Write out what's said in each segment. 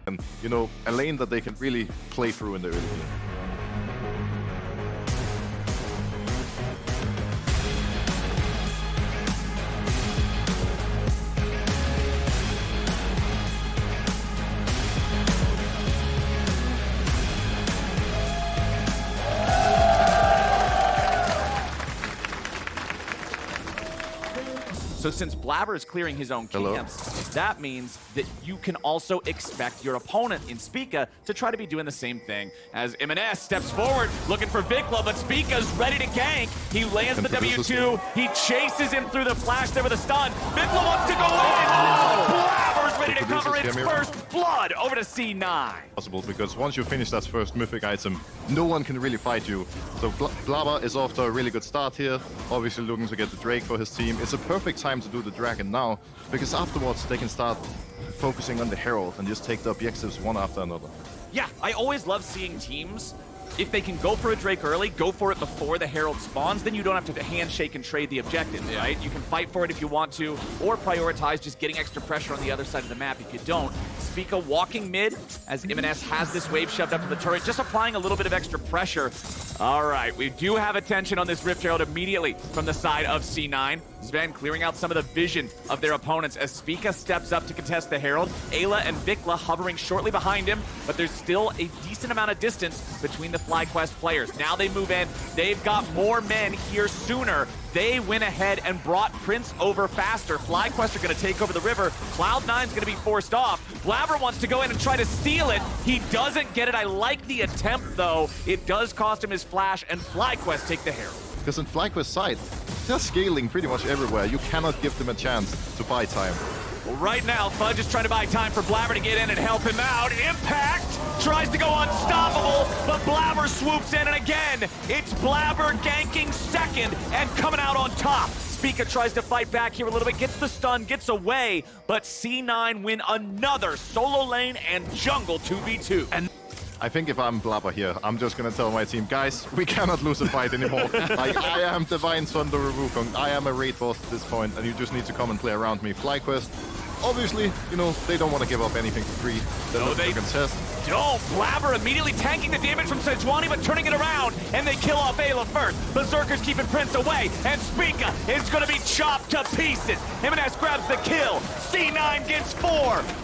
And, you know, a lane that they can really play through in the early game. So since Blabber is clearing his own camps, that means that you can also expect your opponent in Spica to try to be doing the same thing. As M&S steps forward, looking for Vikla, but Spica's ready to gank. He lands the W2, he chases him through the flash there with a stun. Vikla wants to go in! Blabber's ready to cover its first blood over to C9. Possible, because once you finish that first mythic item, no one can really fight you. So Blabber is off to a really good start here, obviously looking to get the Drake for his team. It's a perfect time to do the Dragon now, because afterwards they can start focusing on the Herald and just take the objectives one after another. Yeah, I always love seeing teams, if they can go for a Drake early, go for it before the Herald spawns, then you don't have to handshake and trade the objective, right? You can fight for it if you want to, or prioritize just getting extra pressure on the other side of the map if you don't. Spica walking mid, as M&S has this wave shoved up to the turret, just applying a little bit of extra pressure. All right, we do have attention on this Rift Herald immediately from the side of C9. Sven clearing out some of the vision of their opponents as Spica steps up to contest the Herald. Ayla and Vikla hovering shortly behind him, but there's still a decent amount of distance between the FlyQuest players. Now they move in. They've got more men here sooner. They went ahead and brought Prince over faster. FlyQuest are going to take over the river. Cloud9's going to be forced off. Blabber wants to go in and try to steal it. He doesn't get it. I like the attempt, though. It does cost him his flash, and FlyQuest take the Herald. Because in FlyQuest's side, they're scaling pretty much everywhere. You cannot give them a chance to buy time. Well, right now, Fudge is trying to buy time for Blabber to get in and help him out. Impact tries to go unstoppable, but Blabber swoops in, and again, it's Blabber ganking second and coming out on top. Spica tries to fight back here a little bit, gets the stun, gets away, but C9 win another solo lane and jungle 2v2. And I think if I'm Blabber here, I'm just gonna tell my team, guys, we cannot lose a fight anymore. Like, I am Divine Thunder Wukong, I am a raid boss at this point, and you just need to come and play around me. FlyQuest, obviously, you know, they don't want to give up anything for free. No, they contest. don't. Blabber immediately tanking the damage from Sejuani, but turning it around, and they kill off Ayla first. Berserker's keeping Prince away, and Spica is going to be chopped to pieces. M&S grabs the kill. C9 gets 4.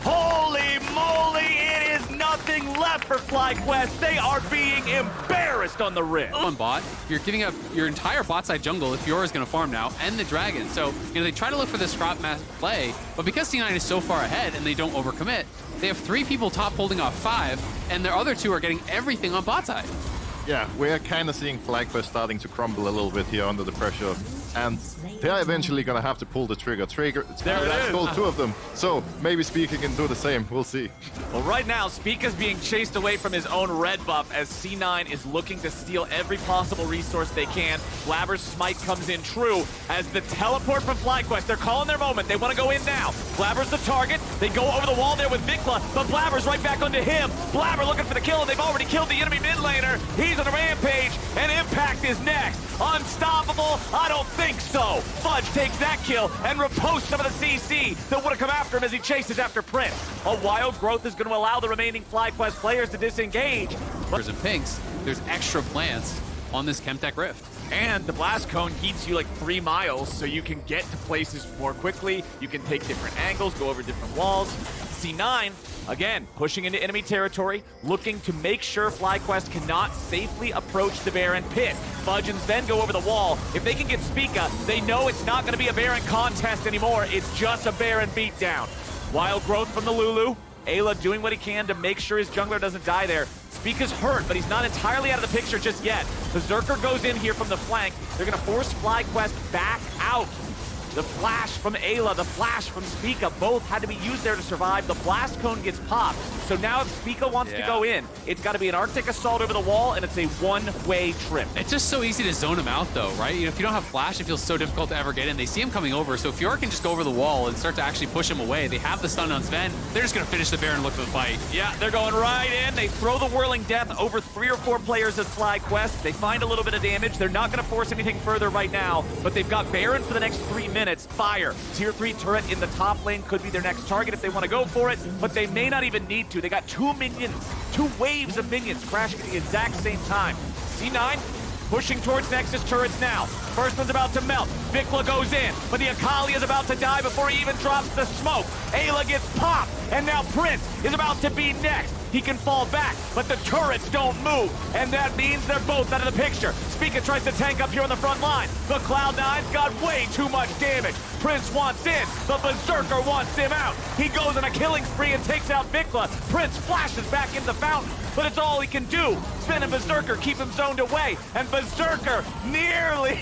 Holy moly, it is nothing left for FlyQuest. They are being embarrassed on the Rift. On bot, you're giving up your entire bot side jungle if Fiora is going to farm now, and the Dragon. So, you know, they try to look for this scrap mass play, but because C9 is so far ahead and they don't overcommit, they have 3 people top holding off 5, and their other 2 are getting everything on bot side. Yeah, we're kind of seeing FlyQuest starting to crumble a little bit here under the pressure, and they're eventually gonna have to pull the trigger. That's goal 2 of them, so maybe Spica can do the same. We'll see. Well, right now, Spica's being chased away from his own red buff as C9 is looking to steal every possible resource they can. Blabber's smite comes in true as the teleport from FlyQuest. They're calling their moment. They want to go in now. Blabber's the target. They go over the wall there with Vikla, but Blabber's right back onto him. Blabber looking for the kill, and they've already killed the enemy mid laner. He's on a rampage, and Impact is next. Unstoppable? I don't think so. Fudge takes that kill and reposts some of the CC that would have come after him as he chases after Prince. A wild growth is going to allow the remaining FlyQuest players to disengage. There's in pinks, there's extra plants on this Chemtech Rift. And the blast cone heats you like 3 miles, so you can get to places more quickly. You can take different angles, go over different walls. C9, again, pushing into enemy territory, looking to make sure FlyQuest cannot safely approach the Baron pit. Fudge and Sven go over the wall. If they can get Spica, they know it's not going to be a Baron contest anymore. It's just a Baron beatdown. Wild growth from the Lulu. Ayla doing what he can to make sure his jungler doesn't die there. Spica's hurt, but he's not entirely out of the picture just yet. Berserker goes in here from the flank. They're going to force FlyQuest back out. The flash from Ayla, the flash from Spica, both had to be used there to survive. The blast cone gets popped. So now if Spica wants to go in, it's got to be an Arctic assault over the wall, and it's a one-way trip. It's just so easy to zone him out, though, right? You know, if you don't have flash, it feels so difficult to ever get in. They see him coming over, so if Fiora can just go over the wall and start to actually push him away, they have the stun on Sven, they're just going to finish the Baron and look for the fight. Yeah, they're going right in. They throw the Whirling Death over 3 or 4 players at FlyQuest. They find a little bit of damage. They're not going to force anything further right now, but they've got Baron for the next 3 minutes. minutes. Fire. Tier 3 turret in the top lane could be their next target if they want to go for it, but they may not even need to. They got 2 minions, 2 waves of minions crashing at the exact same time. C9 pushing towards Nexus turrets now. First one's about to melt. Vikla goes in, but the Akali is about to die before he even drops the smoke. Ayla gets popped, and now Prince is about to be next. He can fall back, but the turrets don't move, and that means they're both out of the picture. Spica tries to tank up here on the front line, but Cloud9's got way too much damage. Prince wants in, but Berserker wants him out. He goes on a killing spree and takes out Vikla. Prince flashes back in the fountain, but it's all he can do. Spin and Berserker keep him zoned away, and Berserker nearly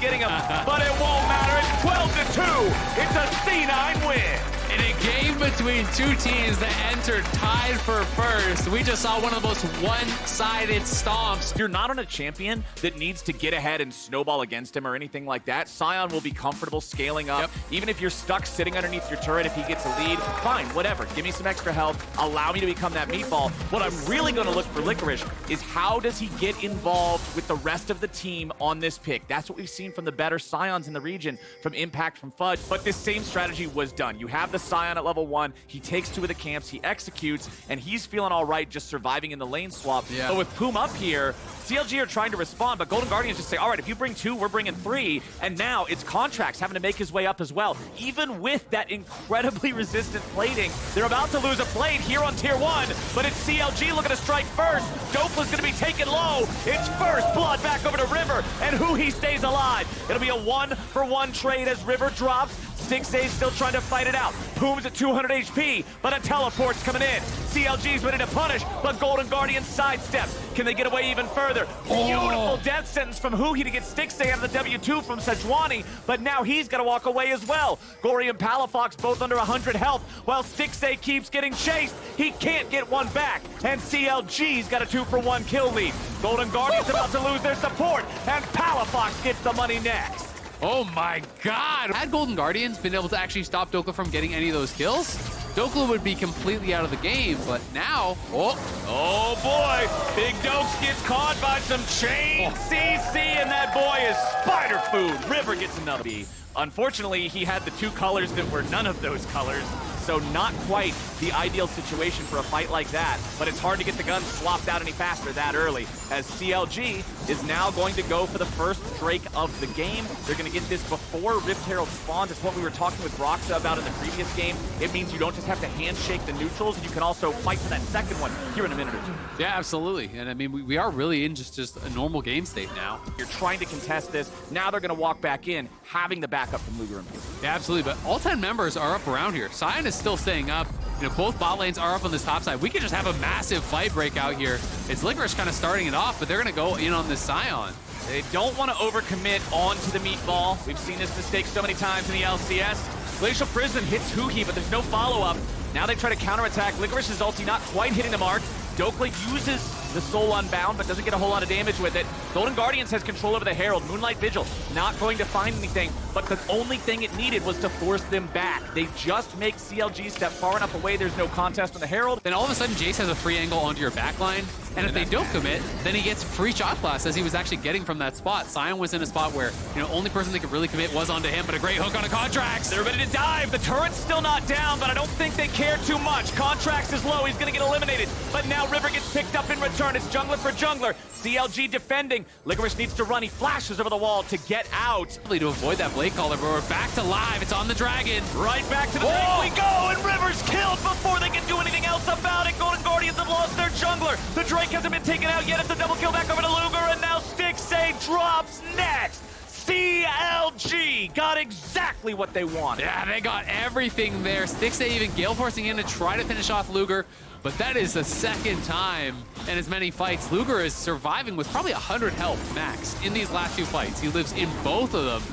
getting him, but it won't matter. It's 12-2. It's a C9 win. In a game between two teams that entered tied for first, we just saw one of the most one-sided stomps. If you're not on a champion that needs to get ahead and snowball against him or anything like that, Sion will be comfortable scaling up. Yep. Even if you're stuck sitting underneath your turret, if he gets a lead, fine, whatever. Give me some extra health. Allow me to become that meatball. What I'm really going to look for Licorice is how does he get involved with the rest of the team on this pick. That's what we've seen from the better Sions in the region, from Impact, from Fudge. But this same strategy was done. You have the Sion at level 1, he takes 2 of the camps, he executes, and he's feeling all right just surviving in the lane swap. Yeah. But with Poom up here, CLG are trying to respond, but Golden Guardians just say, all right, if you bring 2, we're bringing 3, and now it's Contracts having to make his way up as well. Even with that incredibly resistant plating, they're about to lose a plate here on Tier 1, but it's CLG looking to strike first. Dopla's gonna be taken low. It's first blood back over to River, and who he stays alive. It'll be a 1-for-1 trade as River drops. 6A's still trying to fight it out. Poom's at 200 HP, but a teleport's coming in. CLG's ready to punish, but Golden Guardian sidesteps. Can they get away even further? Beautiful death sentence from Huhi to get 6A out of the W2 from Sejuani, but now he's got to walk away as well. Gory and Palafox both under 100 health, while 6A keeps getting chased. He can't get one back, and CLG's got a 2-for-1 kill lead. Golden Guardians about to lose their support, and Palafox gets the money next. Oh my god! Had Golden Guardians been able to actually stop Dokla from getting any of those kills, Dokla would be completely out of the game, but now... Oh boy! Big Dokes gets caught by some chain CC, and that boy is spider food! River gets another B. Unfortunately, he had the 2 colors that were none of those colors, so not quite the ideal situation for a fight like that, but it's hard to get the gun swapped out any faster that early, as CLG is now going to go for the first Drake of the game. They're going to get this before Rift Herald spawns. It's what we were talking with Roxa about in the previous game. It means you don't just have to handshake the neutrals, and you can also fight for that second one here in a minute or 2. Yeah, absolutely. And I mean, we are really in just a normal game state now. You're trying to contest this. Now they're going to walk back in, having the backup from Luger and Poom. Yeah, absolutely. But all 10 members are up around here. Sion is still staying up. You know, both bot lanes are up on this top side. We could just have a massive fight break out here. It's Licorice kind of starting it off, but they're going to go in on this Sion. They don't want to overcommit onto the meatball. We've seen this mistake so many times in the LCS. Glacial Prison hits Huhi, but there's no follow-up. Now they try to counterattack. Licorice's ulti not quite hitting the mark. Dokla uses the Soul Unbound, but doesn't get a whole lot of damage with it. Golden Guardians has control over the Herald. Moonlight Vigil not going to find anything, but the only thing it needed was to force them back. They just make CLG step far enough away. There's no contest on the Herald. Then all of a sudden, Jace has a free angle onto your backline, and if they don't commit, then he gets free shot blast as he was actually getting from that spot. Sion was in a spot where, you know, only person that could really commit was onto him, but a great hook on a Contracts. They're ready to dive. The turret's still not down, but I don't think they care too much. Contracts is low. He's going to get eliminated, but now River gets picked up in return. It's jungler for jungler. CLG defending. Licorice needs to run. He flashes over the wall to get out. To avoid that Blade Caller, but we're back to live. It's on the Dragon. Right back to the tank we go, and River's killed before they can do anything else about it. Golden Guardians have lost their jungler. The Drake hasn't been taken out yet. It's a double kill back over to Luger, and now Stixay drops next. CLG got exactly what they wanted. Yeah, they got everything there. Stixay even Gale forcing in to try to finish off Luger, but that is the second time in as many fights. Luger is surviving with probably 100 health max in these last 2 fights. He lives in both of them.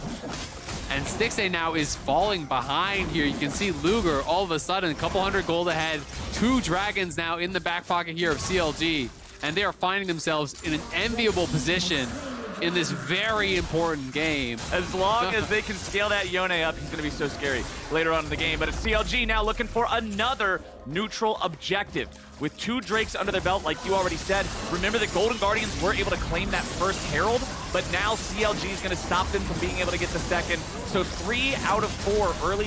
And Stixay now is falling behind here. You can see Luger all of a sudden, a couple hundred gold ahead. 2 dragons now in the back pocket here of CLG. And they are finding themselves in an enviable position in this very important game. As long as they can scale that Yone up, he's going to be so scary later on in the game. But it's CLG now looking for another neutral objective. With 2 Drakes under their belt, like you already said, remember the Golden Guardians were able to claim that first Herald. but now CLG is going to stop them from being able to get the second. So 3 out of 4 early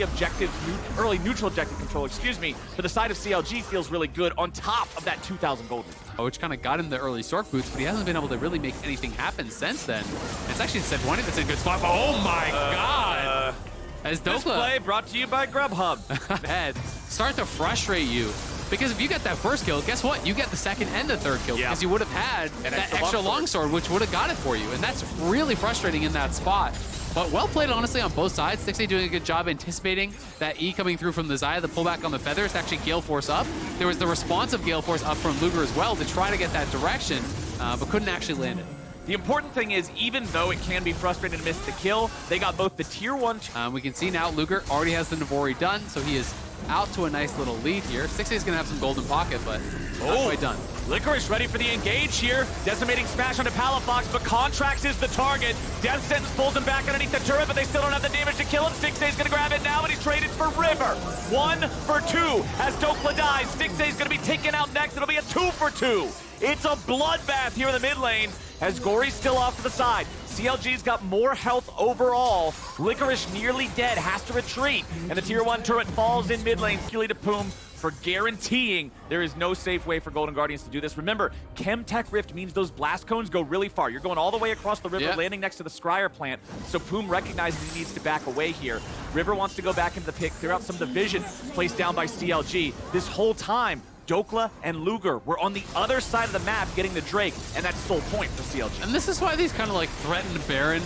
neutral objective control, for the side of CLG feels really good on top of that 2,000 gold lead. Which kind of got him the early Stork boots, but he hasn't been able to really make anything happen since then. It's actually said one that's in a good spot, but oh my god! As This play Dokla brought to you by Grubhub. head start to frustrate you. Because if you get that first kill, guess what? You get the second and the third kill because you would have had that extra longsword, which would have got it for you. And that's really frustrating in that spot. But well played, honestly, on both sides. Stixxay doing a good job anticipating that E coming through from the Xayah, the pullback on the feathers to actually Gale Force up. There was the responsive Gale Force up from Luger as well to try to get that direction, but couldn't actually land it. The important thing is, even though it can be frustrating to miss the kill, they got both the tier 1... We can see now Luger already has the Navori done, so he is out to a nice little lead here. Stixxay is going to have some golden pocket, but not quite done. Licorice ready for the engage here. Decimating smash onto Palafox, but Contracts is the target. Death Sentence pulls him back underneath the turret, but they still don't have the damage to kill him. Stixxay's gonna grab it now, but he's traded for River. 1 for 2 as Dokla dies. Stixxay's gonna be taken out next. It'll be a 2 for 2. It's a bloodbath here in the mid lane as Gory's still off to the side. CLG's got more health overall. Licorice nearly dead, has to retreat, and the tier 1 turret falls in mid lane. Skilly to Poom for guaranteeing there is no safe way for Golden Guardians to do this. Remember, Chemtech Rift means those blast cones go really far. You're going all the way across the river, landing next to the Scryer plant. So Poom recognizes he needs to back away here. River wants to go back into the pick, clear out some of the vision placed down by CLG. This whole time, Dokla and Luger were on the other side of the map getting the Drake, and that's sole point for CLG. And this is why these kind of like threaten Baron.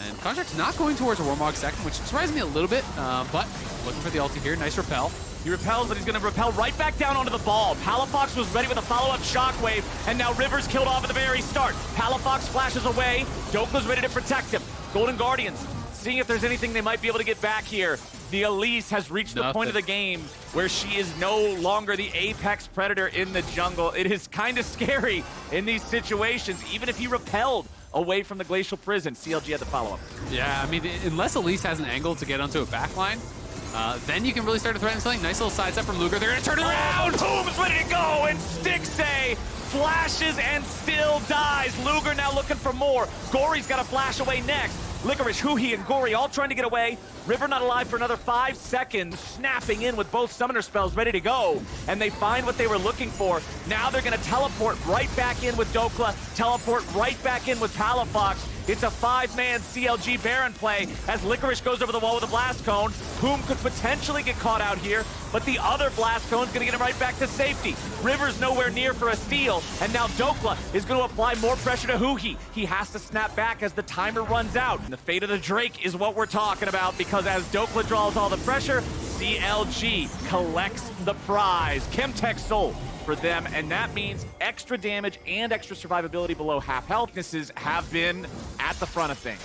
And Contract's not going towards a Warmog second, which surprised me a little bit, but looking for the ulti here. Nice repel. He repels, but he's going to repel right back down onto the ball. Palafox was ready with a follow-up shockwave, and now River's killed off at the very start. Palafox flashes away. Dokla's ready to protect him. Golden Guardians seeing if there's anything they might be able to get back here. The Elise has reached the point of the game where she is no longer the apex predator in the jungle. It is kind of scary in these situations, even if he repelled away from the Glacial Prison. CLG had the follow-up. Yeah, I mean, unless Elise has an angle to get onto a backline, then you can really start to threaten something. Nice little sidestep from Luger. They're going to turn it around! Poom's ready to go, and Stixxay flashes and still dies. Luger now looking for more. Gory's got to flash away next. Licorice, Huhi, and Gory all trying to get away. River not alive for another 5 seconds, snapping in with both summoner spells ready to go. And they find what they were looking for. Now they're going to teleport right back in with Dokla, teleport right back in with Palafox. It's a 5-man CLG Baron play as Licorice goes over the wall with a Blast Cone. Poom could potentially get caught out here, but the other Blast Cone's going to get him right back to safety. River's nowhere near for a steal, and now Dokla is going to apply more pressure to Huhi. He has to snap back as the timer runs out. And the fate of the Drake is what we're talking about, because as Dokla draws all the pressure, CLG collects the prize. Chemtech Soul for them, and that means extra damage and extra survivability below half health. Weaknesses have been at the front of things.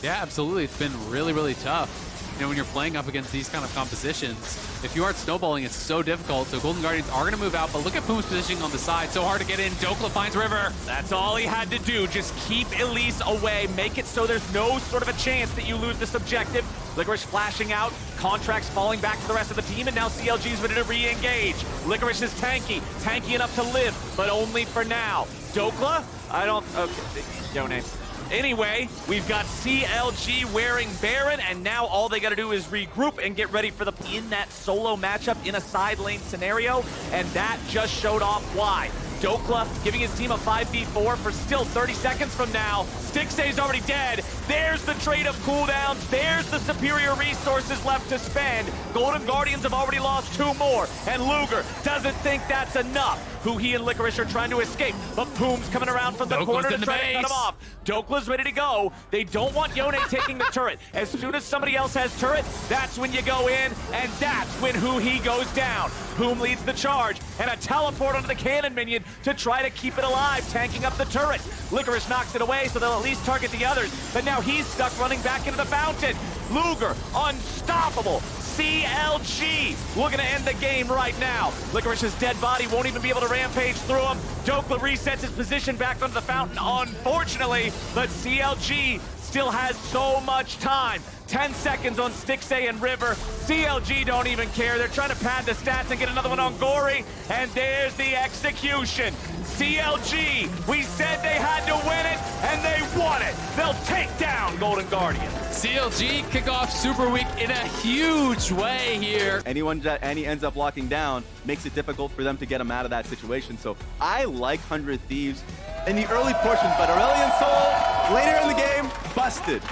Yeah, absolutely. It's been really, really tough. You know, when you're playing up against these kind of compositions, if you aren't snowballing, it's so difficult. So Golden Guardians are going to move out, but look at Poom's positioning on the side. So hard to get in. Dokla finds River. That's all he had to do. Just keep Elise away. Make it so there's no sort of a chance that you lose this objective. Licorice flashing out. Contracts falling back to the rest of the team, and now CLG's ready to re-engage. Licorice is tanky. Tanky enough to live, but only for now. Dokla? Okay. Yone. Anyway, we've got CLG wearing Baron, and now all they got to do is regroup and get ready for in that solo matchup in a side lane scenario, and that just showed off why. Dokla giving his team a 5v4 for still 30 seconds from now. Stixxay's already dead. There's the trade of cooldowns. There's the superior resources left to spend. Golden Guardians have already lost 2 more, and Luger doesn't think that's enough. Huhi and Licorice are trying to escape, but Poom's coming around from the corner to try to cut him off. Dokla's ready to go. They don't want Yone taking the turret. As soon as somebody else has turret, that's when you go in, and that's when Huhi goes down. Poom leads the charge, and a teleport onto the cannon minion to try to keep it alive, tanking up the turret. Licorice knocks it away, so they'll at least target the others, but now he's stuck running back into the fountain. Luger, unstoppable. CLG looking to end the game right now. Licorice's dead body won't even be able to rampage through him. Dokla resets his position back onto the fountain, unfortunately, but CLG still has so much time. 10 seconds on Stixxay and River. CLG don't even care. They're trying to pad the stats and get another one on Gory, and there's the execution. CLG, we said they had to win it, and they won it. They'll take down Golden Guardian. CLG kick off Super Week in a huge way here. Anyone that Annie ends up locking down makes it difficult for them to get him out of that situation. So I like 100 Thieves in the early portions, but Aurelion Sol later in the game, busted.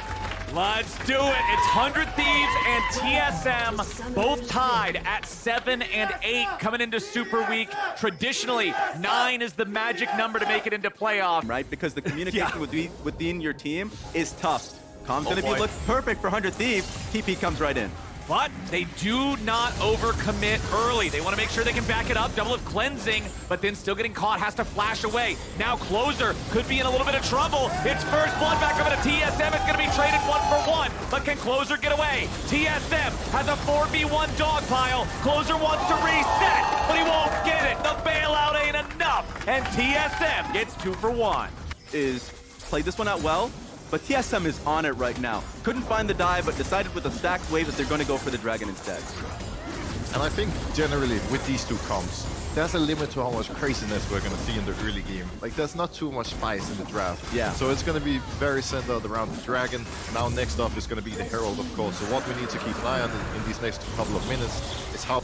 Let's do it. It's 100 Thieves and TSM both tied at 7 and 8 coming into Super Week. Traditionally, 9 is the magic number to make it into playoff. Right? Because the communication within your team is tough. Com's going to be look perfect for 100 Thieves. TP comes right in. But they do not overcommit early. They want to make sure they can back it up. Double of cleansing, but then still getting caught, has to flash away. Now Closer could be in a little bit of trouble. It's first blood back over to TSM. It's going to be traded 1-for-1. But can Closer get away? TSM has a 4v1 dog pile. Closer wants to reset, but he won't get it. The bailout ain't enough. And TSM gets 2-for-1. Is played this one out well, but TSM is on it right now. Couldn't find the dive, but decided with a stacked wave that they're going to go for the dragon instead. And I think generally with these two comps, there's a limit to how much craziness we're going to see in the early game. Like, there's not too much spice in the draft. Yeah. So it's going to be very centered around the dragon. Now next up is going to be the herald, of course. So what we need to keep an eye on in these next couple of minutes is how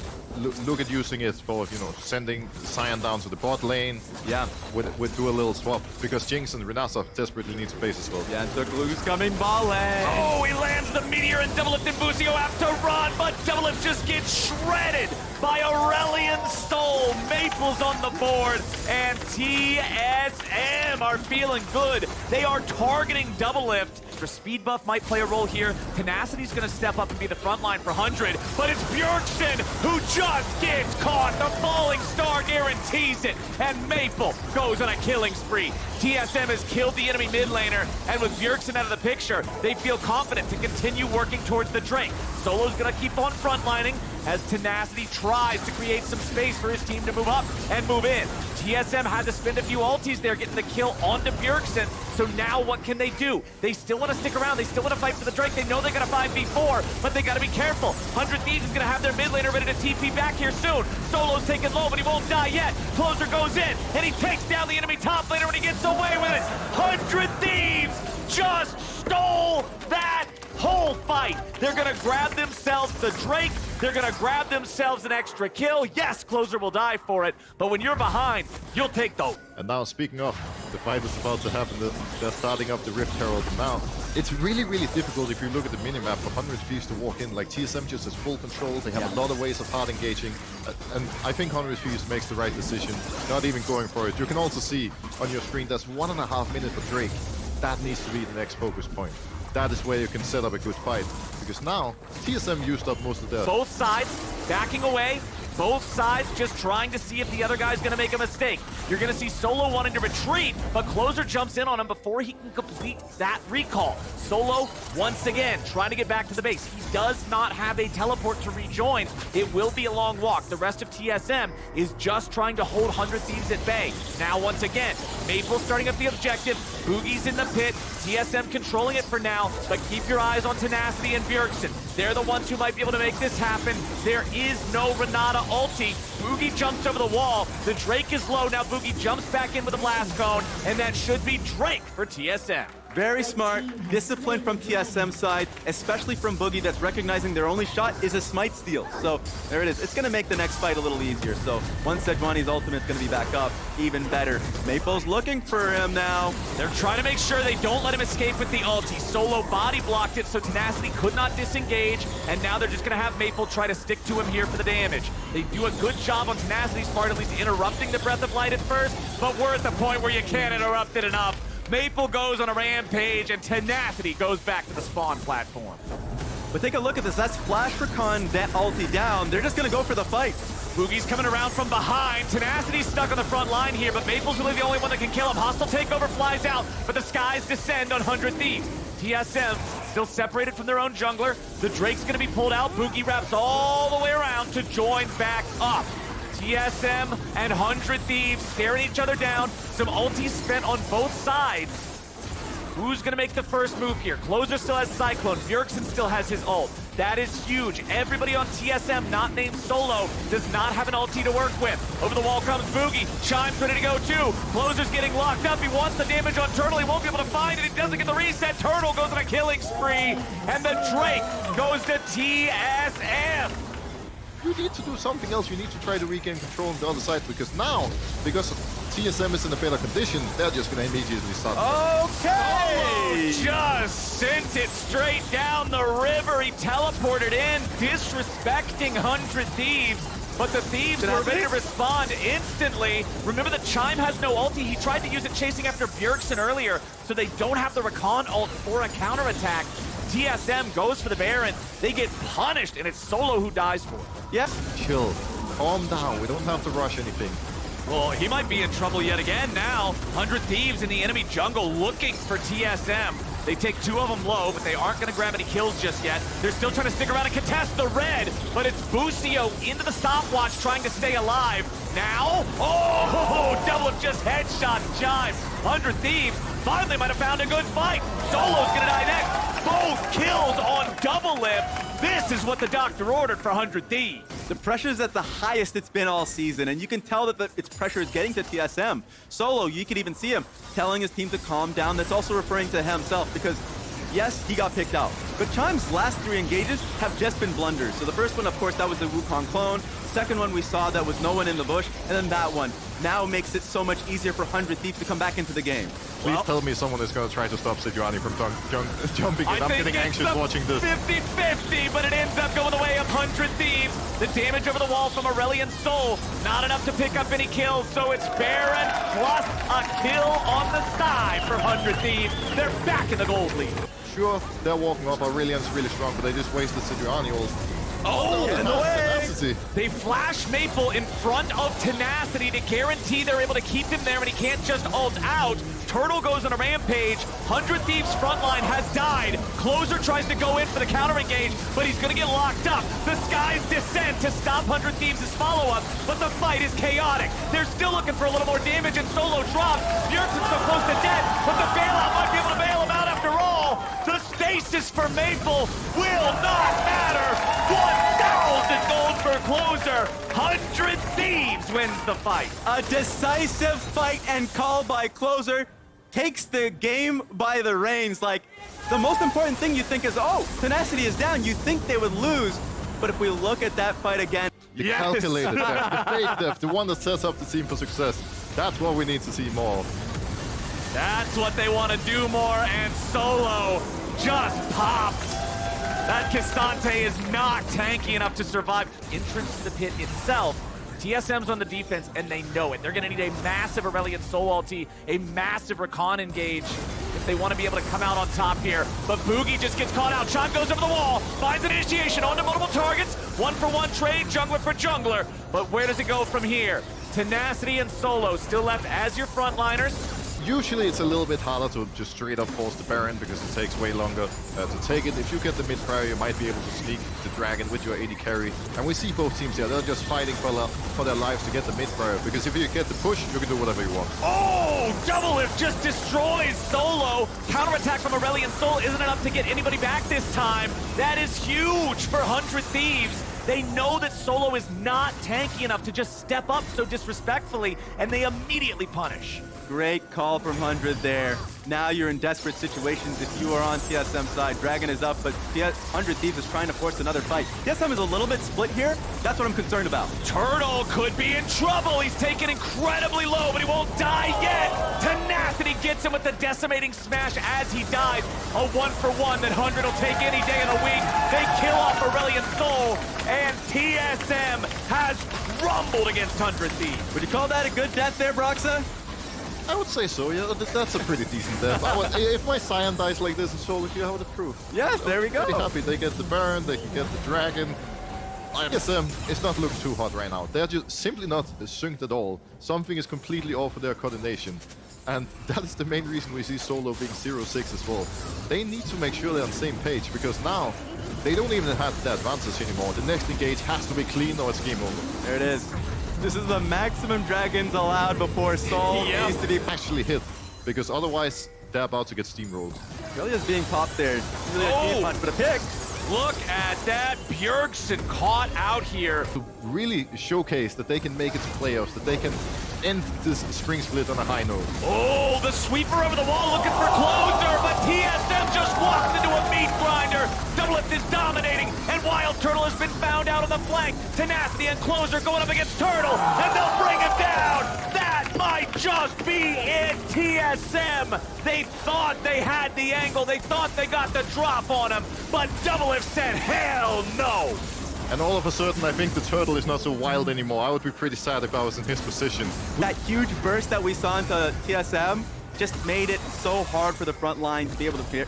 look at using it for, you know, sending Sion down to the bot lane. Yeah. With do a little swap, because Jinx and Renasa desperately need space as well. Yeah, and Circlu's coming balling. Oh, he lands the meteor, and Doublelift and Busio have to run, but Doublelift just gets shredded by Aurelion Sol. Maple's on the board, and TSM are feeling good. They are targeting Doublelift. For speed buff might play a role here. Tenacity's gonna step up and be the front line for 100, but it's Bjergsen who just gets caught. The falling star guarantees it, and Maple goes on a killing spree. TSM has killed the enemy mid laner, and with Bjergsen out of the picture, they feel confident to continue working towards the Drake. Solo's gonna keep on frontlining as Tenacity tries to create some space for his team to move up and move in. TSM had to spend a few ultis there getting the kill onto Bjergsen, so now what can they do? They still want to stick around, they still want to fight for the Drake, they know they got a 5v4, but they got to be careful. 100 Thieves is going to have their mid laner ready to TP back here soon. Solo's taken low, but he won't die yet. Closer goes in, and he takes down the enemy top laner when he gets away with it. 100 Thieves just stole that whole fight. They're gonna grab themselves the Drake. They're gonna grab themselves an extra kill. Yes, Closer will die for it, but when you're behind, you'll take those. And now, speaking of, the fight is about to happen. They're starting up the Rift Herald now. It's really, really difficult if you look at the minimap for 100 Thieves to walk in. Like, TSM just has full control. They have a lot of ways of hard engaging. And I think 100 Thieves makes the right decision, not even going for it. You can also see on your screen, there's 1.5 minutes for Drake. That needs to be the next focus point. That is where you can set up a good fight. Because now, TSM used up most of their... Both sides backing away. Both sides just trying to see if the other guy's going to make a mistake. You're going to see Solo wanting to retreat, but Closer jumps in on him before he can complete that recall. Solo, once again, trying to get back to the base. He does not have a teleport to rejoin. It will be a long walk. The rest of TSM is just trying to hold 100 Thieves at bay. Now, once again, Maple starting up the objective. Boogie's in the pit. TSM controlling it for now, but keep your eyes on Tenacity and Bjergsen. They're the ones who might be able to make this happen. There is no Renata ulti. Boogie jumps over the wall. The Drake is low. Now Boogie jumps back in with a blast cone, and that should be Drake for TSM. Very smart, discipline from TSM side, especially from Boogie that's recognizing their only shot is a smite steal. So there it is. It's going to make the next fight a little easier. So once Sejuani's ultimate's going to be back up, even better. Maple's looking for him now. They're trying to make sure they don't let him escape with the ulti. Solo body blocked it, so Tenacity could not disengage, and now they're just going to have Maple try to stick to him here for the damage. They do a good job on Tenacity's part, at least interrupting the Breath of Light at first, but we're at the point where you can't interrupt it enough. Maple goes on a rampage, and Tenacity goes back to the spawn platform. But take a look at this. That's Flash Recon, that ulti down. They're just going to go for the fight. Boogie's coming around from behind. Tenacity's stuck on the front line here, but Maple's really the only one that can kill him. Hostile takeover flies out, but the skies descend on 100 Thieves. TSM still separated from their own jungler. The Drake's going to be pulled out. Boogie wraps all the way around to join back up. TSM and 100 Thieves staring each other down. Some ultis spent on both sides. Who's gonna make the first move here? Closer still has Cyclone. Bjergsen still has his ult. That is huge. Everybody on TSM not named Solo does not have an ulti to work with. Over the wall comes Boogie. Chime's ready to go too. Closer's getting locked up. He wants the damage on Turtle. He won't be able to find it. He doesn't get the reset. Turtle goes on a killing spree. And the Drake goes to TSM. You need to do something else. You need to try to regain control on the other side, because now, because TSM is in a better condition, they're just going to immediately start. Okay! Just sent it straight down the river. He teleported in, disrespecting 100 Thieves. But the Thieves were ready to respond instantly. Remember that Chime has no ulti. He tried to use it chasing after Bjergsen earlier, so they don't have the Rakan ult for a counterattack. TSM goes for the Baron. They get punished, and it's Solo who dies for it. Yep. Chill. Calm down. We don't have to rush anything. Well, he might be in trouble yet again now. 100 Thieves in the enemy jungle looking for TSM. They take 2 of them low, but they aren't going to grab any kills just yet. They're still trying to stick around and contest the red, but it's Busio into the stopwatch trying to stay alive. Now, oh, double just headshot Chime. 100 Thieves finally might have found a good fight. Solo's going to die next. Both kills on double lip. This is what the doctor ordered for 100 Thieves. The pressure's at the highest it's been all season, and you can tell that its pressure is getting to TSM. Solo, you can even see him telling his team to calm down. That's also referring to himself, because yes, he got picked out, but Chime's last 3 engages have just been blunders. So the first one, of course, that was the Wukong clone. Second one we saw, that was no one in the bush, and then that one now makes it so much easier for 100 Thieves to come back into the game. Please tell me someone is going to try to stop Sejuani from jumping in. I'm getting anxious watching this. 50-50, but it ends up going the way of 100 Thieves. The damage over the wall from Aurelion Sol, not enough to pick up any kills, so it's Baron plus a kill on the side for 100 Thieves. They're back in the gold lead. Sure, they're walking up. Aurelion's really strong, but they just wasted Sejuani ult. Oh, in the way! Tenacity. They flash Maple in front of Tenacity to guarantee they're able to keep him there, and he can't just ult out. Turtle goes on a rampage. 100 Thieves frontline has died. Closer tries to go in for the counter engage, but he's gonna get locked up. The Skies descend to stop 100 Thieves' follow-up, but the fight is chaotic. They're still looking for a little more damage, and Solo drops. Bjergsen's so close to dead, but the bailout might be able to bail him out after all. The stasis for Maple will not matter. 1,000 gold for Closer. 100 Thieves wins the fight. A decisive fight and call by Closer takes the game by the reins. Like, the most important thing you think is, oh, Tenacity is down. You think they would lose. But if we look at that fight again. The calculated depth, the fake depth, the one that sets up the team for success. That's what we need to see more. That's what they want to do more, and Solo just pops. That Kastante is not tanky enough to survive. Entrance to the pit itself. TSM's on the defense, and they know it. They're going to need a massive Aurelion Sol ulti, a massive Rakan engage if they want to be able to come out on top here. But Boogie just gets caught out. Chime goes over the wall, finds an initiation onto multiple targets. 1-for-1 trade, jungler for jungler. But where does it go from here? Tenacity and Solo still left as your frontliners. Usually it's a little bit harder to just straight up force the Baron because it takes way longer to take it. If you get the mid prior, you might be able to sneak the Dragon with your AD carry. And we see both teams here, they're just fighting for their lives to get the mid prior, because if you get the push, you can do whatever you want. Oh, double lift just destroys Solo. Counterattack from Aurelion Sol isn't enough to get anybody back this time. That is huge for 100 Thieves. They know that Solo is not tanky enough to just step up so disrespectfully, and they immediately punish. Great call from 100 there. Now you're in desperate situations if you are on TSM side. Dragon is up, but 100 Thieves is trying to force another fight. TSM is a little bit split here. That's what I'm concerned about. Turtle could be in trouble. He's taken incredibly low, but he won't die yet. Tenacity gets him with the decimating smash as he dies. A 1-for-1 that 100 will take any day of the week. They kill off Aurelion Sol, and TSM has rumbled against 100 Thieves. Would you call that a good death there, Broxa? I would say so, yeah. That's a pretty decent death. If my Scion dies like this in solo queue, I would approve. Yes, there we go. Pretty happy. They get the Baron, they can get the Dragon. It's not looking too hot right now. They're just simply not synced at all. Something is completely off with their coordination. And that is the main reason we see Solo being 0-6 as well. They need to make sure they're on the same page, because now they don't even have the advantage anymore. The next engage has to be clean or it's game over. There it is. This is the maximum dragons allowed before Sol needs to be actually hit, because otherwise they're about to get steamrolled. Really is being popped there. Really a punch, but a pick. Look at that. Bjergsen caught out here. To really showcase that they can make it to playoffs, that they can end this spring split on a high note. Oh, the sweeper over the wall looking for closer, but TSM just walks into a meat grinder. Doublelift is dominating, and Wild Turtle has been found out on the flank. Tenacity and Closer going up against Turtle, and they'll bring him down. That might just be it, TSM. They thought they had the angle, they thought they got the drop on him, but Doublelift said, hell no. And all of a sudden, I think the Turtle is not so wild anymore. I would be pretty sad if I was in his position. That huge burst that we saw into TSM just made it so hard for the front line to be able to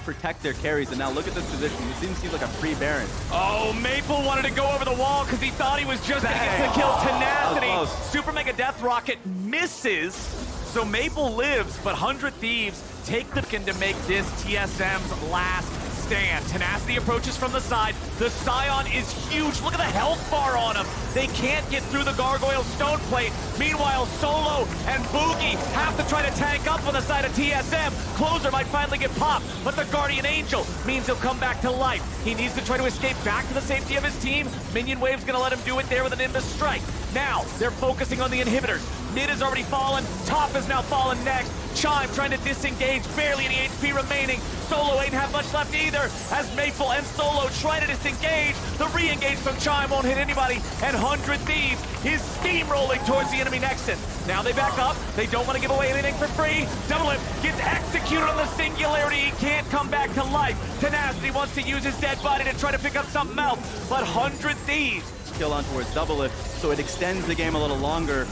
protect their carries. And now look at this position. This seems like a free Baron. Oh, Maple wanted to go over the wall because he thought he was just going to get to kill Tenacity. Super Mega Death Rocket misses, so Maple lives, but 100 Thieves take the pin to make this TSM's last stand. Tenacity approaches from the side. The Scion is huge. Look at the health bar on him. They can't get through the Gargoyle Stone Plate. Meanwhile, Solo and Boogie have to try to tank up on the side of TSM. Closer might finally get popped, but the Guardian Angel means he'll come back to life. He needs to try to escape back to the safety of his team. Minion Wave's gonna let him do it there with an Nimbus Strike. Now, they're focusing on the inhibitors. Mid has already fallen. Top has now fallen next. Chime trying to disengage, barely any HP remaining. Solo ain't have much left either, as Maple and Solo try to disengage. The re-engage from Chime won't hit anybody, and 100 Thieves is steamrolling towards the enemy Nexus. Now they back up. They don't want to give away anything for free. Doublelift gets executed on the Singularity. He can't come back to life. Tenacity wants to use his dead body to try to pick up something else, but 100 Thieves. Kill on towards Doublelift, so it extends the game a little longer.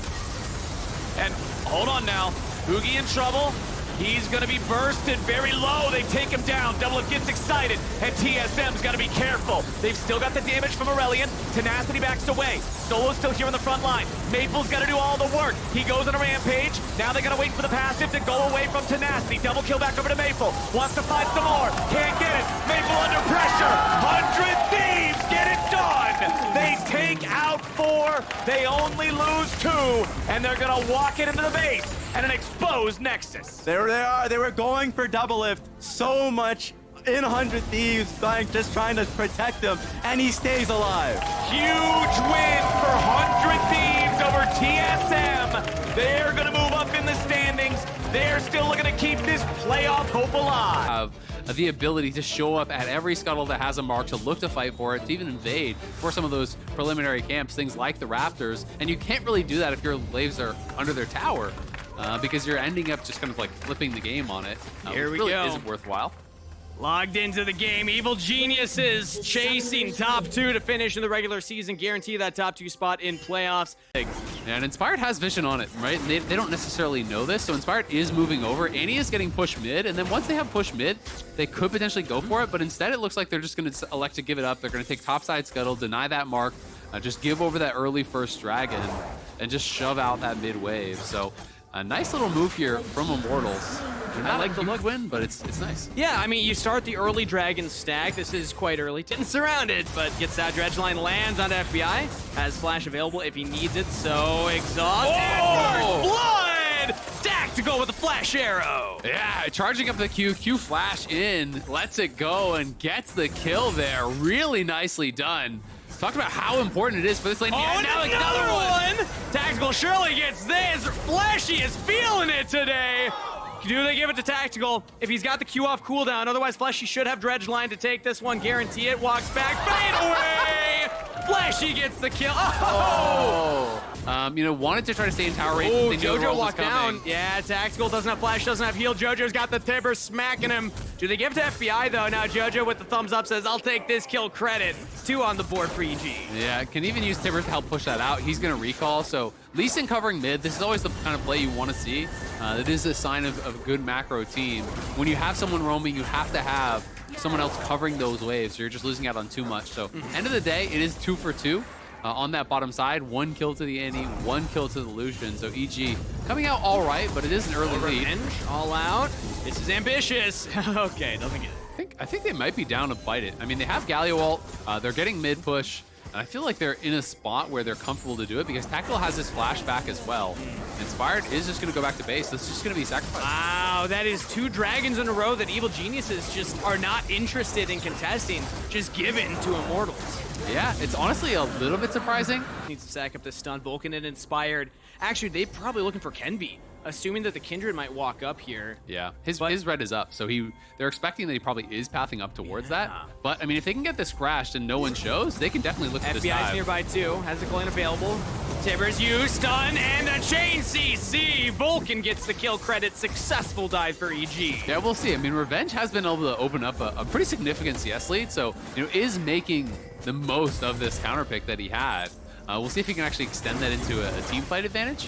And hold on now, Boogie in trouble. He's gonna be bursted very low. They take him down. Doublelift gets excited, and TSM's gotta be careful. They've still got the damage from Aurelion. Tenacity backs away. Solo's still here on the front line. Maple's gotta do all the work. He goes on a rampage. Now they gotta wait for the passive to go away from Tenacity. Double kill back over to Maple. Wants to find some more. Can't get it. Maple under pressure. 100 Thieves get it done. They take out 4. They only lose 2, and they're gonna walk it into the base and an exposed Nexus. There they are. They were going for Doublelift so much in 100 Thieves, just trying to protect him, and he stays alive. Huge win for 100 Thieves over TSM. They're going to move up in the standings. They're still looking to keep this playoff hope alive. The ability to show up at every scuttle that has a mark, to look to fight for it, to even invade for some of those preliminary camps, things like the Raptors. And you can't really do that if your Laves are under their tower. Because you're ending up just kind of like flipping the game on it. Here we really go. Isn't worthwhile. Logged into the game. Evil Geniuses chasing top 2 to finish in the regular season. Guarantee that top 2 spot in playoffs. And Inspired has vision on it, right? They don't necessarily know this, so Inspired is moving over. Annie is getting pushed mid, and then once they have pushed mid, they could potentially go for it, but instead it looks like they're just going to elect to give it up. They're going to take topside scuttle, deny that mark, just give over that early first dragon, and just shove out that mid wave. So a nice little move here from Immortals. I like the look. Win, but it's nice. Yeah, I mean, you start the early dragon stack. This is quite early. Didn't surround it, but gets that dredge line, lands onto FBI. Has flash available if he needs it. So exhaust and first blood. Tactical with the flash arrow. Yeah, charging up the Q flash in, lets it go and gets the kill there. Really nicely done. Talk about how important it is for this lane. Oh, Yeah, and now another one. Tactical surely gets this. Flashy is feeling it today. Do they give it to Tactical if he's got the Q off cooldown? Otherwise, Fleshy should have Dredge Line to take this one. Guarantee it. Walks back. Fade away. Fleshy gets the kill. Oh! Wanted to try to stay in tower range. Oh, They knew the JoJo roll was walked down. coming. Yeah, Tactical doesn't have flash, doesn't have heal. JoJo's got the Timber smacking him. Do they give it to FBI, though? Now JoJo with the thumbs up says, I'll take this kill credit. 2 on the board for EG. Yeah, can even use Tibbers to help push that out. He's going to recall, so Lee Sin covering mid, this is always the kind of play you want to see. It is a sign of a good macro team. When you have someone roaming, you have to have someone else covering those waves, so you're just losing out on too much. So end of the day, it is 2 for 2 on that bottom side. 1 kill to the Annie, 1 kill to the Lucian. So EG coming out all right, but it is an early lead. Revenge, all out. This is ambitious. Okay, doesn't get it. I think they might be down to bite it. I mean, they have Galio ult, they're getting mid push, and I feel like they're in a spot where they're comfortable to do it because Tactical has his flashback as well. Inspired is just going to go back to base. This is just going to be sacrificed. Wow, Wow, that is 2 dragons in a row that Evil Geniuses just are not interested in contesting, just given to Immortals. Yeah, it's honestly a little bit surprising. Needs to stack up this stun. Vulcan and Inspired. Actually, they're probably looking for Kenby, assuming that the Kindred might walk up here. Yeah, his red is up, so they're expecting that he probably is pathing up towards that. But I mean, if they can get this crashed and no one shows, they can definitely look at this dive. FBI's nearby too, has the coin available. Tibbers use stun and a chain CC. Vulcan gets the kill credit. Successful dive for EG. Yeah, we'll see. I mean, Revenge has been able to open up a pretty significant CS lead, so is making the most of this counter pick that he had. We'll see if he can actually extend that into a team fight advantage,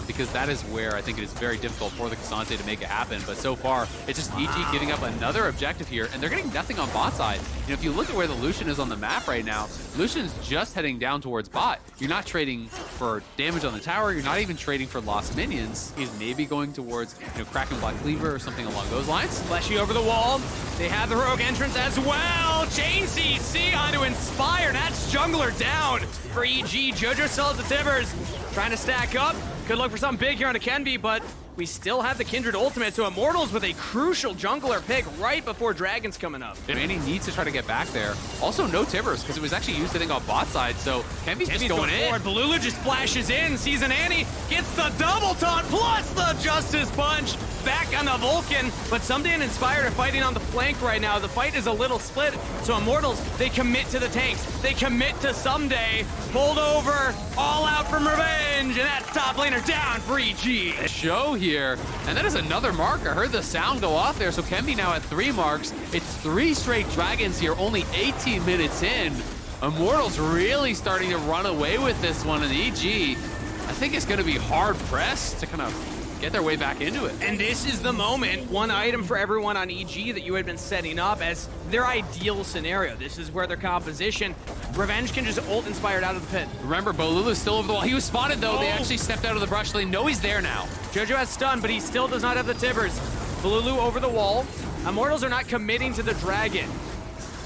because that is where I think it is very difficult for the Cassante to make it happen. But so far, it's just EG giving up another objective here, and they're getting nothing on bot side. If you look at where the Lucian is on the map right now, Lucian's just heading down towards bot. You're not trading for damage on the tower. You're not even trading for lost minions. He's maybe going towards Kraken Black Cleaver or something along those lines. Fleshy over the wall. They have the rogue entrance as well. Chain CC onto Inspire. That's jungler down for EG. Jojo still has the Tibbers. Trying to stack up. Could look for something big here on a Kenby, but we still have the Kindred ultimate, so Immortals with a crucial jungler pick right before Dragon's coming up. Manny needs to try to get back there. Also, no Tibbers, because it was actually used, I think, on bot side, so Kenby's just going in. Forward. Balulu just flashes in, sees an Annie, gets the double taunt, plus the Justice Punch. Back on the Vulcan, but Someday and Inspired are fighting on the flank right now. The fight is a little split, so Immortals, they commit to the tanks. They commit to Someday. Pulled over, all out from Revenge, and that's top laner down for EG. Show here, and that is another mark. I heard the sound go off there, so Kenby now at 3 marks. It's 3 straight dragons here, only 18 minutes in. Immortals really starting to run away with this one, and EG, I think it's going to be hard pressed to kind of get their way back into it. And this is the moment, one item for everyone on EG that you had been setting up as their ideal scenario. This is where their composition, Revenge can just ult Inspired out of the pit. Remember, Bolulu's still over the wall. He was spotted though. They actually stepped out of the brush. They know he's there now. Jojo has stun, but he still does not have the Tibbers. Bolulu over the wall. Immortals are not committing to the dragon.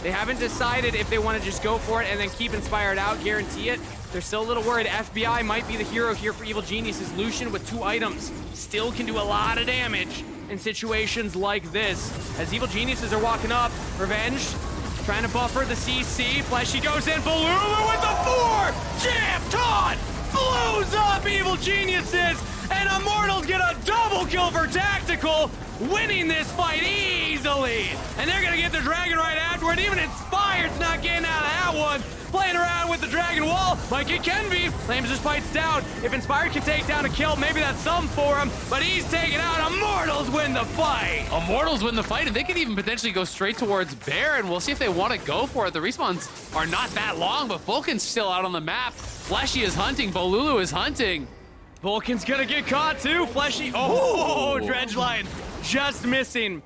They haven't decided if they want to just go for it and then keep Inspired out, guarantee it. They're still a little worried. FBI might be the hero here for Evil Geniuses. Lucian with 2 items still can do a lot of damage in situations like this. As Evil Geniuses are walking up, Revenge trying to buffer the CC. Fleshy goes in. Balulu with the 4! Jam taunt! Blows up Evil Geniuses! And Immortals get a double kill for Tactical, winning this fight easily. And they're gonna get the dragon right afterward. Even Inspired's not getting out of that one. Playing around with the dragon wall, like it can be. Flames just fights down. If Inspired can take down a kill, maybe that's some for him, but he's taken out. Immortals win the fight. Immortals win the fight, and they could even potentially go straight towards Baron. We'll see if they want to go for it. The respawns are not that long, but Vulcan's still out on the map. Fleshy is hunting, Bolulu is hunting. Vulcan's gonna get caught too. Fleshy, Dredge line just missing.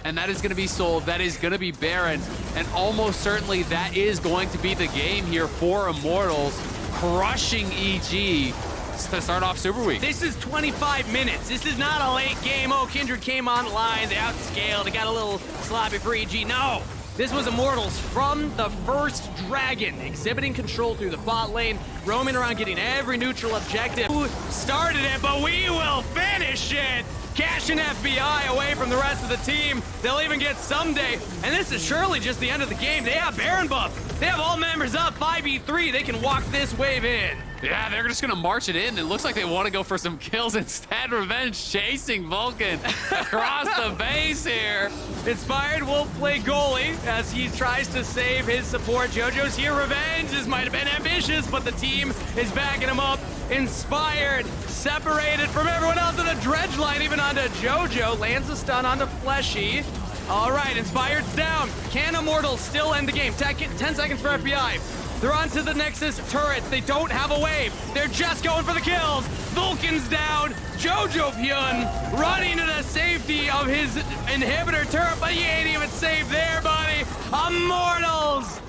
And that is going to be sold. That is going to be Baron. And almost certainly that is going to be the game here for Immortals, crushing EG to start off Super Week. This is 25 minutes. This is not a late game. Oh, Kindred came online. They outscaled. They got a little sloppy for EG. No. This was Immortals from the first dragon, exhibiting control through the bot lane, roaming around getting every neutral objective. Who started it, but we will finish it. Cashing FBI away from the rest of the team. They'll even get Someday. And this is surely just the end of the game. They have Baron buff. They have all members up, 5v3. They can walk this wave in. Yeah, they're just going to march it in. It looks like they want to go for some kills instead. Revenge chasing Vulcan across the base here. Inspired will play goalie as he tries to save his support. Jojo's here. Revenge. This might have been ambitious, but the team is backing him up. Inspired, separated from everyone else in the dredge line, even onto Jojo. Lands a stun onto Fleshy. All right, Inspired's down. Can Immortals still end the game? 10 seconds for FBI. They're onto the Nexus turrets. They don't have a wave. They're just going for the kills. Vulcan's down. Jojo Pyun running to the safety of his inhibitor turret, but he ain't even safe there, buddy. Immortals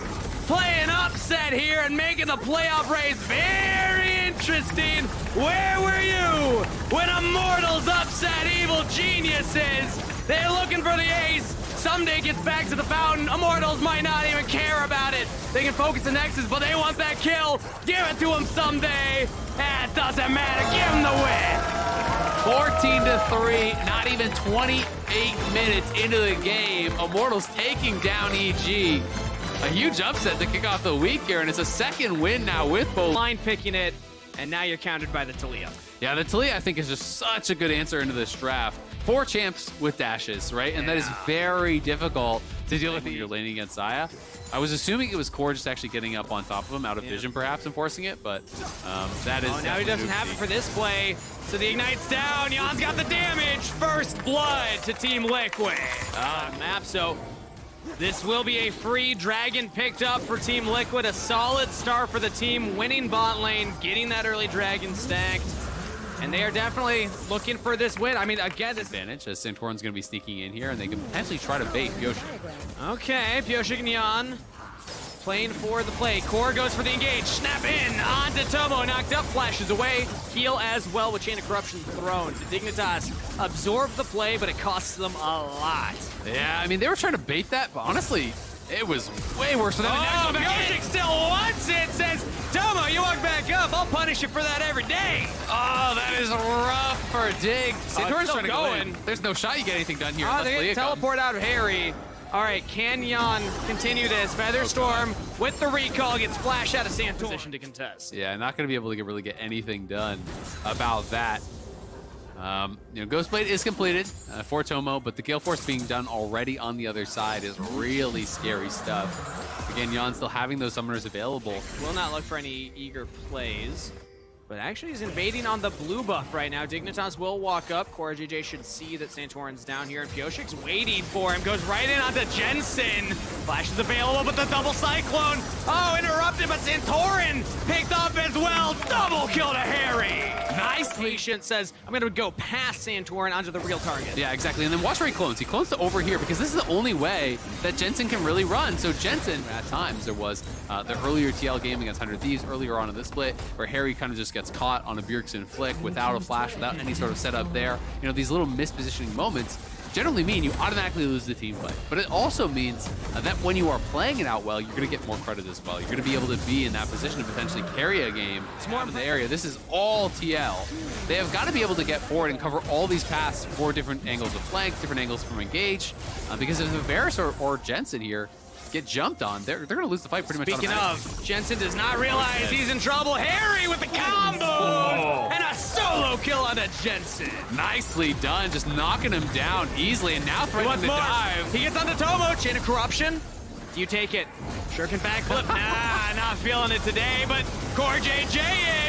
playing upset here and making the playoff race very interesting. Where were you when Immortals upset Evil Geniuses? They're looking for the ace. Someday gets back to the fountain. Immortals might not even care about it. They can focus the Nexus, but they want that kill. Give it to them Someday. It doesn't matter. Give them the win. 14-3, not even 28 minutes into the game. Immortals taking down EG. A huge upset to kick off the week here, and it's a second win now with both. Line picking it, and now you're countered by the Taliyah. Yeah, the Taliyah, I think, is just such a good answer into this draft. 4 champs with dashes, right? And that is very difficult to deal with when you're laning against Xayah. I was assuming it was Core just actually getting up on top of him out of vision, perhaps, and forcing it, but that is. Oh, now he doesn't have it for this play. So the Ignite's down. Jan's got the damage. First blood to Team Liquid. Map, so this will be a free dragon picked up for Team Liquid. A solid start for the team, winning bot lane, getting that early dragon stacked. And they are definitely looking for this win. I mean, again, this advantage as Santorin's going to be sneaking in here, and they can potentially try to bait Pyoshik. Okay, Pyoshik and Jan playing for the play. Core goes for the engage. Snap in onto Tomo. Knocked up, flashes away. Heal as well with Chain of Corruption thrown. Dignitas absorbed the play, but it costs them a lot. Yeah, I mean, they were trying to bait that, but honestly, it was way worse than that. Oh, Pyoshik still wants it. Says, Tomo, you walk back up. I'll punish you for that every day. Oh, that is rough for Dig. Santorin's trying to go in. There's no shot you get anything done here. Oh, they get teleport out of Harry. All right, can Jan continue this? Featherstorm with the recall gets flashed out of Santorin. Position to contest. Yeah, not going to be able to really get anything done about that. Ghostblade is completed for Tomo, but the Gale Force being done already on the other side is really scary stuff. Again, Jan still having those summoners available. Will not look for any eager plays. But actually he's invading on the blue buff right now. Dignitas will walk up. Core GJ should see that Santorin's down here, and Pyoshik's waiting for him. Goes right in onto Jensen. Flash is available, but the double cyclone. Oh, interrupted, but Santorin picked up as well. Double kill to Harry. Nice. Patient says, I'm going to go past Santorin onto the real target. Yeah, exactly. And then watch where he clones. He clones to over here because this is the only way that Jensen can really run. So Jensen, at times, there was the earlier TL game against 100 Thieves earlier on in this split where Harry kind of just gets caught on a Bjergsen flick without a flash, without any sort of setup there. You know, these little mispositioning moments generally mean you automatically lose the team fight. But it also means that when you are playing it out well, you're going to get more credit as well. You're going to be able to be in that position to potentially carry a game out of the area. This is all TL. They have got to be able to get forward and cover all these paths for different angles of flank, different angles from engage. Because if Varus or Jensen here get jumped on, they're going to lose the fight pretty much. Speaking of, Jensen does not realize he's in trouble. Harry with the combo! And a solo kill on a Jensen. Nicely done, just knocking him down easily, and now threatening the dive. He gets onto Tomo, Chain of Corruption. Do you take it? Sure can backflip. Nah, not feeling it today, but Core JJ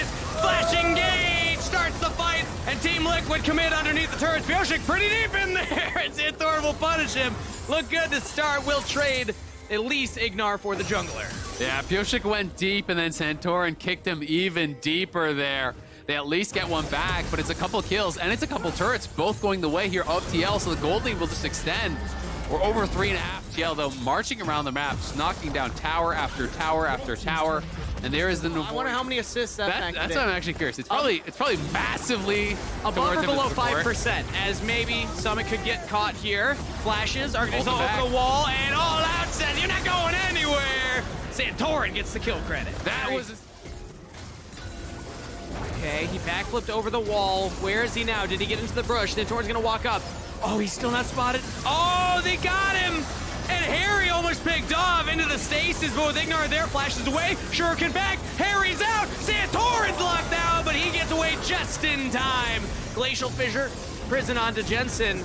is. Flashing gauge starts the fight, and Team Liquid commit underneath the turrets. Pyoshik pretty deep in there, and Santorin will punish him. Look good to start, will trade at least Ignar for the jungler. Yeah, Pyoshik went deep, and then Santorin kicked him even deeper there. They at least get one back, but it's a couple kills, and it's a couple turrets, both going the way here of TL, so the gold lead will just extend. We're over 3.5 TL, though, marching around the map, just knocking down tower after tower after tower. And there is the I wonder how many assists that's what I'm actually curious. It's probably massively above or below 5%, as maybe Summit could get caught here. Flashes are going to go over the wall, and all out says you're not going anywhere. Santorin gets the kill credit. That was. Okay, he backflipped over the wall. Where is he now? Did he get into the brush? Santorin's going to walk up. Oh, he's still not spotted. Oh, they got him. And Harry almost picked off into the stasis, but with Ignar there, flashes away. Shuriken back, Harry's out, Santorin's locked out, but he gets away just in time. Glacial Fissure, prison onto Jensen.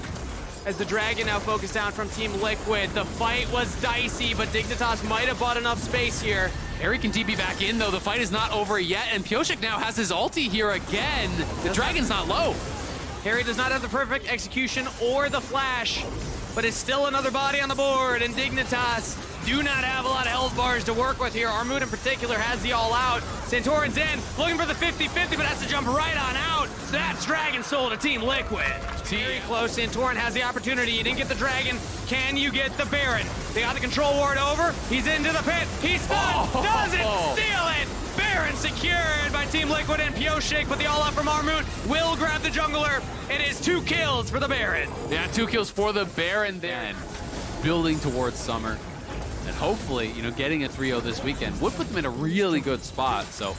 As the Dragon now focused down from Team Liquid. The fight was dicey, but Dignitas might have bought enough space here. Harry can TP back in, though. The fight is not over yet, and Pyoshik now has his ulti here again. The Dragon's not low. Harry does not have the perfect execution or the flash, but it's still another body on the board, and Dignitas do not have a lot of health bars to work with here. Armut in particular has the all-out. Santorin's in, looking for the 50-50, but has to jump right on out. So that's Dragon Soul to Team Liquid. Very close. Santorin has the opportunity. You didn't get the Dragon. Can you get the Baron? They got the control ward over. He's into the pit. He's stunned. Doesn't steal it. Baron secured by Team Liquid and Pyoshik, but the all-out from Armut will grab the jungler. It is 2 kills for the Baron. Yeah, 2 kills for the Baron there. And building towards summer. And hopefully, getting a 3-0 this weekend would put them in a really good spot. So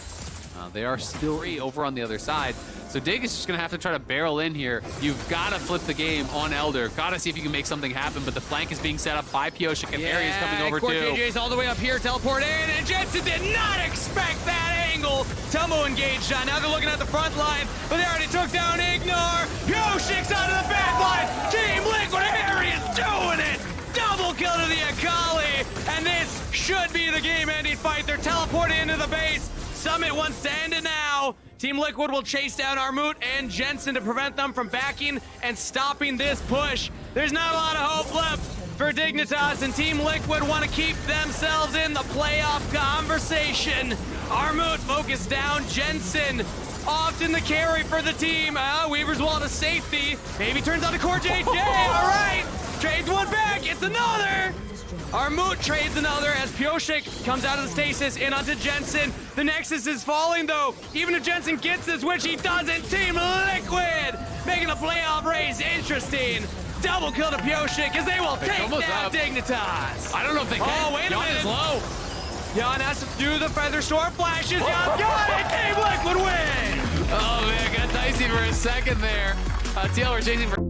They are still over on the other side. So Dig is just going to have to try to barrel in here. You've got to flip the game on Elder. Got to see if you can make something happen, but the flank is being set up by Pioshik, and Ares coming over too. KJ's all the way up here, teleport in, and Jensen did not expect that angle. Tumbo engaged on. Now they're looking at the front line, but they already took down Ignore. Pioshik's out of the back line. Team Liquid, Ares doing it. Double kill to the Akali, and this should be the game-ending fight. They're teleporting into the base. Summit wants to end it now. Team Liquid will chase down Armut and Jensen to prevent them from backing and stopping this push. There's not a lot of hope left for Dignitas, and Team Liquid want to keep themselves in the playoff conversation. Armut focused down. Jensen often the carry for the team. Weaver's wall to safety. Maybe turns out to Core JJ. All right. Trades one back. It's another. Armut trades another as Pioshik comes out of the stasis in onto Jensen. The Nexus is falling though. Even if Jensen gets this, which he doesn't, Team Liquid making the playoff race interesting. Double kill to Pioshik as they will take down Dignitas. I don't know if they can. Oh, wait a Jan minute. is low. Jan has to do the Feather Sword flashes. Jan got it. Team Liquid win. Oh man, got dicey for a second there. TL, we're chasing for